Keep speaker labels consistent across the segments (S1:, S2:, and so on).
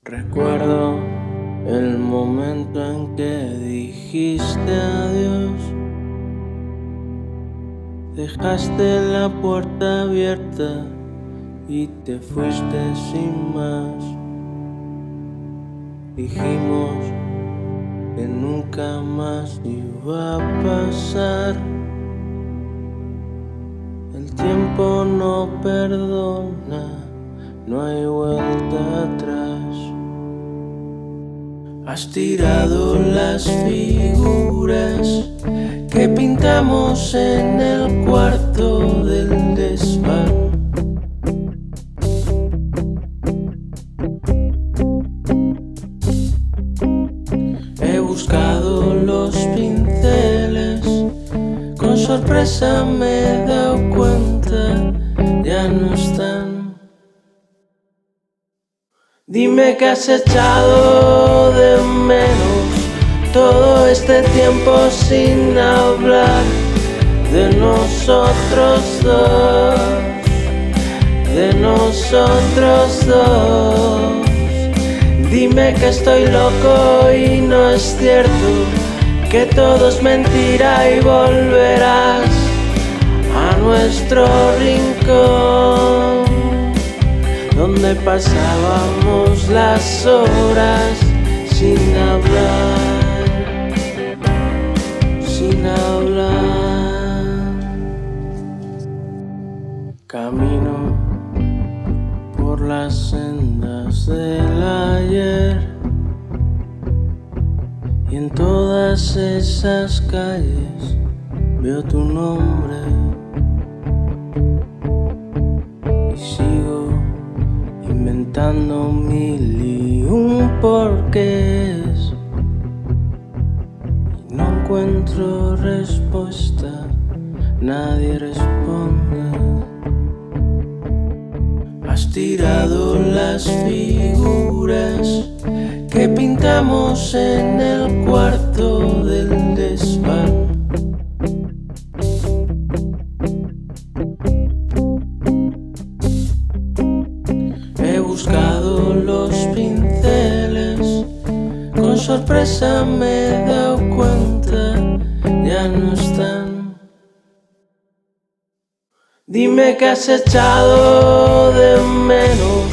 S1: Recuerdo el momento en que dijiste adiós. Dejaste la puerta abierta y te fuiste sin más. Dijimos que nunca más iba a pasar. El tiempo no perdona, no hay vuelta atrás. Has tirado las figuras que pintamos en el cuarto del desván. He buscado los pinceles, con sorpresa me he dado cuenta, ya no están. Dime que has echado de menos todo este tiempo sin hablar de nosotros dos, de nosotros dos. Dime que estoy loco y no es cierto, que todo es mentira y volverás a nuestro rincón, donde pasábamos las horas sin hablar, sin hablar. Camino por las sendas del ayer, y en todas esas calles veo tu nombre y sigo inventando mil y un porqués, y no encuentro respuesta, nadie responde. Has tirado las figuras que pintamos en el cuarto del desván. He buscado los pinceles, con sorpresa me he dado cuenta, ya no están. Dime que has echado de menos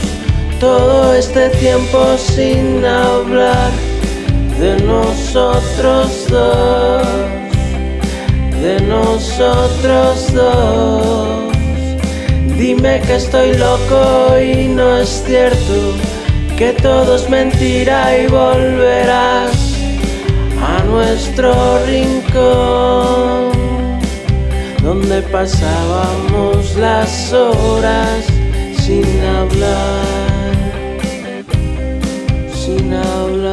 S1: todo este tiempo sin hablar de nosotros dos, de nosotros dos. Dime que estoy loco y no es cierto, que todo es mentira y volverás a nuestro rincón, donde pasábamos las horas sin hablar, sin hablar.